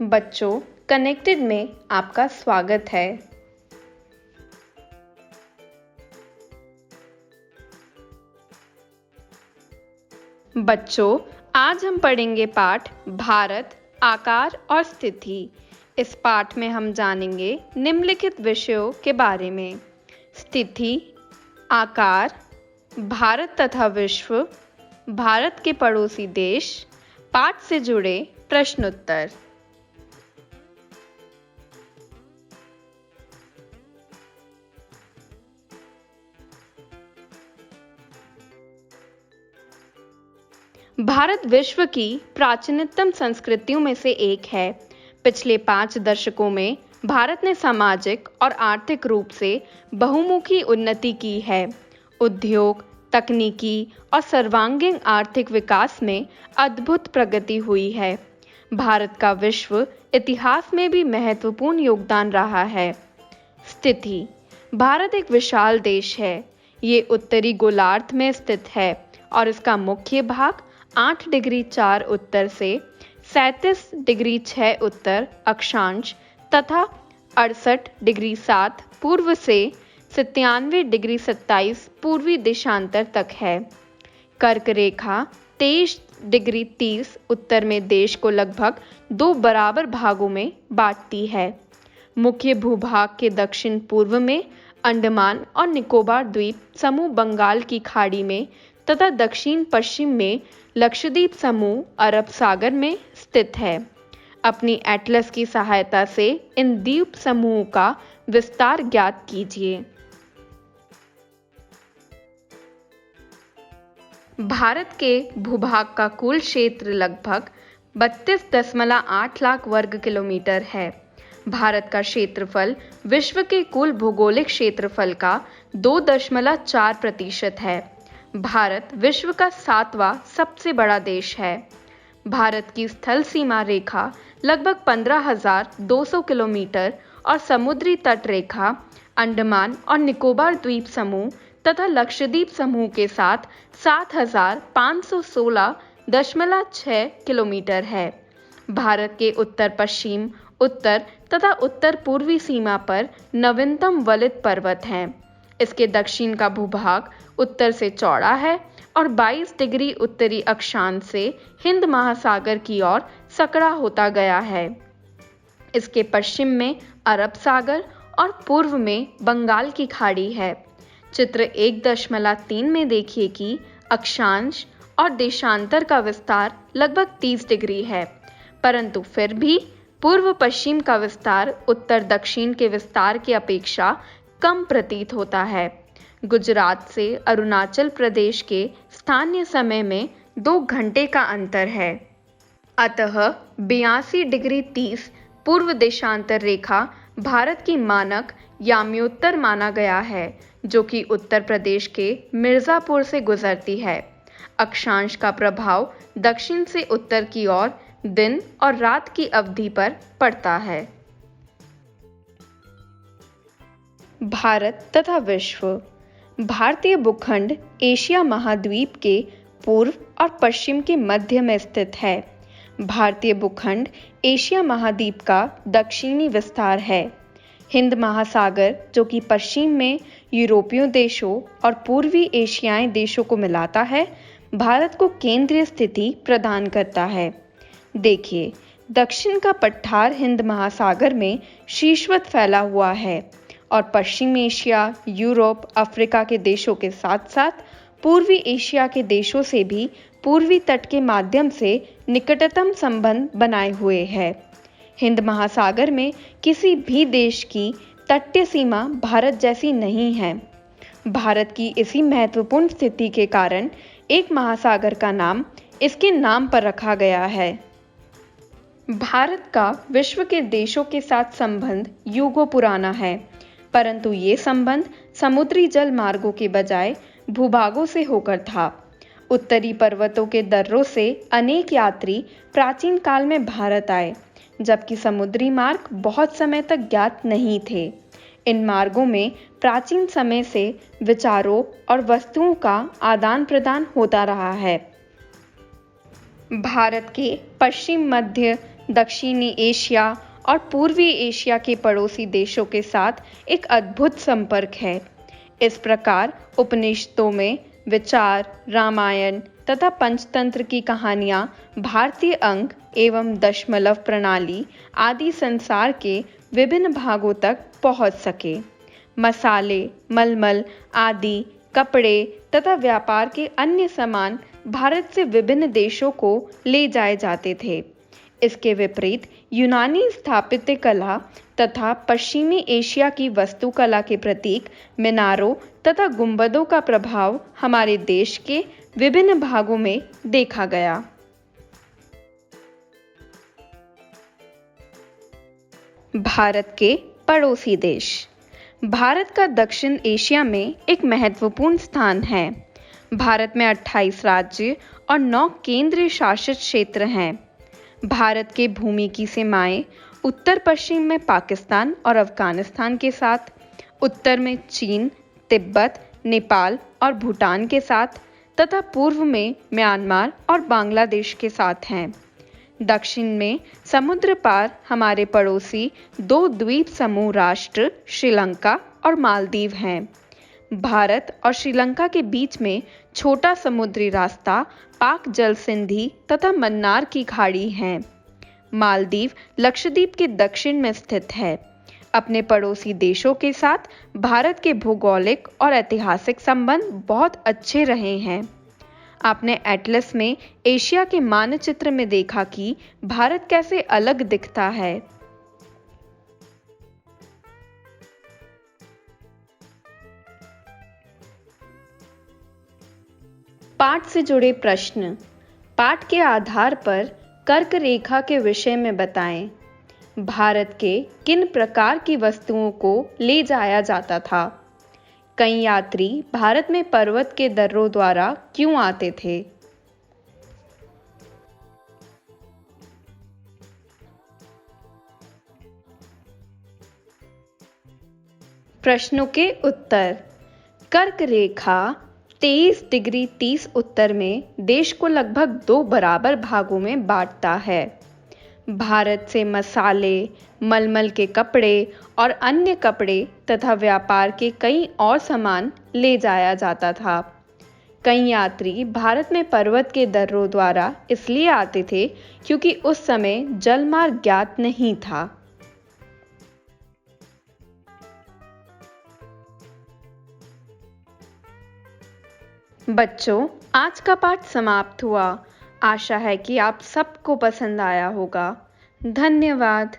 बच्चों, कनेक्टेड में आपका स्वागत है। बच्चों, आज हम पढ़ेंगे पाठ भारत, आकार और स्थिति। इस पाठ में हम जानेंगे निम्नलिखित विषयों के बारे में: स्थिति, आकार, भारत तथा विश्व, भारत के पड़ोसी देश, पाठ से जुड़े प्रश्नोत्तर। भारत विश्व की प्राचीनतम संस्कृतियों में से एक है। पिछले 5 दशकों में भारत ने सामाजिक और आर्थिक रूप से बहुमुखी उन्नति की है। उद्योग, तकनीकी और सर्वांगीण आर्थिक विकास में अद्भुत प्रगति हुई है। भारत का विश्व इतिहास में भी महत्वपूर्ण योगदान रहा है। स्थिति: भारत एक विशाल देश है। ये उत्तरी गोलार्ध में स्थित है और इसका मुख्य भाग 8 डिग्री 4 उत्तर से 37 डिग्री 6 उत्तर अक्षांश तथा 68 डिग्री 7 पूर्व से 97 डिग्री 27 पूर्वी देशांतर तक है। कर्क रेखा 23 डिग्री 30 उत्तर में देश को लगभग 2 बराबर भागों में बांटती है। मुख्य भूभाग के दक्षिण पूर्व में अंडमान और निकोबार द्वीप समूह बंगाल की खाड़ी में तथा दक्षिण पश्चिम में लक्षद्वीप समूह अरब सागर में स्थित है। अपनी एटलस की सहायता से इन द्वीप समूह का विस्तार ज्ञात कीजिए। भारत के भूभाग का कुल क्षेत्र लगभग 32.8 लाख वर्ग किलोमीटर है। भारत का क्षेत्रफल विश्व के कुल भौगोलिक क्षेत्रफल का 2.4% है। भारत विश्व का 7वां सबसे बड़ा देश है। भारत की स्थल सीमा रेखा लगभग 15,200 किलोमीटर और समुद्री तट रेखा अंडमान और निकोबार द्वीप समूह तथा लक्षद्वीप समूह के साथ 7,516.6 किलोमीटर है। भारत के उत्तर पश्चिम, उत्तर तथा उत्तर पूर्वी सीमा पर नवीनतम वलित पर्वत हैं। इसके दक्षिण का भूभाग उत्तर से चौड़ा है और 22 डिग्री उत्तरी अक्षांश से हिंद महासागर की ओर सकड़ा होता गया है। इसके पश्चिम में अरब सागर और पूर्व में बंगाल की खाड़ी है। चित्र 1.3 में देखिए कि अक्षांश और देशांतर का विस्तार लगभग 30 डिग्री है, परंतु फिर भी पूर्व पश्चिम का विस्तार उत्तर दक्षिण के विस्तार की अपेक्षा कम प्रतीत होता है। गुजरात से अरुणाचल प्रदेश के स्थानीय समय में 2 घंटे का अंतर है। अतः 82 डिग्री 30 पूर्व देशांतर रेखा भारत की मानक याम्योत्तर माना गया है, जो कि उत्तर प्रदेश के मिर्जापुर से गुजरती है। अक्षांश का प्रभाव दक्षिण से उत्तर की ओर दिन और रात की अवधि पर पड़ता है। भारत तथा विश्व: भारतीय भूखंड एशिया महाद्वीप के पूर्व और पश्चिम के मध्य में स्थित है। भारतीय भूखंड एशिया महाद्वीप का दक्षिणी विस्तार है। हिंद महासागर, जो कि पश्चिम में यूरोपीय देशों और पूर्वी एशियाई देशों को मिलाता है, भारत को केंद्रीय स्थिति प्रदान करता है। देखिए, दक्षिण का पठार हिंद महासागर में शीर्षवत फैला हुआ है और पश्चिम एशिया, यूरोप, अफ्रीका के देशों के साथ साथ पूर्वी एशिया के देशों से भी पूर्वी तट के माध्यम से निकटतम संबंध बनाए हुए है। हिंद महासागर में किसी भी देश की तटीय सीमा भारत जैसी नहीं है। भारत की इसी महत्वपूर्ण स्थिति के कारण एक महासागर का नाम इसके नाम पर रखा गया है। भारत का विश्व के देशों के साथ संबंध युगों पुराना है, परंतु ये संबंध समुद्री जल मार्गों के बजाय भूभागों से होकर था। उत्तरी पर्वतों के दर्रों से अनेक यात्री प्राचीन काल में भारत आए, जबकि समुद्री मार्ग बहुत समय तक ज्ञात नहीं थे। इन मार्गों में प्राचीन समय से विचारों और वस्तुओं का आदान प्रदान होता रहा है। भारत के पश्चिम, मध्य दक्षिणी एशिया और पूर्वी एशिया के पड़ोसी देशों के साथ एक अद्भुत संपर्क है। इस प्रकार उपनिषदों में विचार, रामायण तथा पंचतंत्र की कहानियाँ भारतीय अंक एवं दशमलव प्रणाली आदि संसार के विभिन्न भागों तक पहुँच सके। मसाले, मलमल आदि कपड़े तथा व्यापार के अन्य सामान भारत से विभिन्न देशों को ले जाए जाते थे। इसके विपरीत यूनानी स्थापत्य कला तथा पश्चिमी एशिया की वास्तुकला के प्रतीक मीनारों तथा गुंबदों का प्रभाव हमारे देश के विभिन्न भागों में देखा गया। भारत के पड़ोसी देश। भारत का दक्षिण एशिया में एक महत्वपूर्ण स्थान है। भारत में 28 राज्य और 9 केंद्रीय शासित क्षेत्र हैं। भारत के भूमि की सीमाएं उत्तर पश्चिम में पाकिस्तान और अफगानिस्तान के साथ, उत्तर में चीन, तिब्बत, नेपाल और भूटान के साथ तथा पूर्व में म्यांमार और बांग्लादेश के साथ हैं। दक्षिण में समुद्र पार हमारे पड़ोसी 2 द्वीप समूह राष्ट्र श्रीलंका और मालदीव हैं। भारत और श्रीलंका के बीच में छोटा समुद्री रास्ता पाक जल संधि तथा मन्नार की खाड़ी है। मालदीव लक्षद्वीप के दक्षिण में स्थित है। अपने पड़ोसी देशों के साथ भारत के भौगोलिक और ऐतिहासिक संबंध बहुत अच्छे रहे हैं। आपने एटलस में एशिया के मानचित्र में देखा कि भारत कैसे अलग दिखता है। पाठ से जुड़े प्रश्न। पाठ के आधार पर कर्क रेखा के विषय में बताएं। भारत के किन प्रकार की वस्तुओं को ले जाया जाता था? कई यात्री भारत में पर्वत के दर्रों द्वारा क्यों आते थे? प्रश्नों के उत्तर। कर्क रेखा 23 डिग्री 30 उत्तर में देश को लगभग 2 बराबर भागों में बांटता है। भारत से मसाले, मलमल के कपड़े और अन्य कपड़े तथा व्यापार के कई और सामान ले जाया जाता था। कई यात्री भारत में पर्वत के दर्रों द्वारा इसलिए आते थे क्योंकि उस समय जलमार्ग ज्ञात नहीं था। बच्चों, आज का पाठ समाप्त हुआ। आशा है कि आप सबको पसंद आया होगा। धन्यवाद।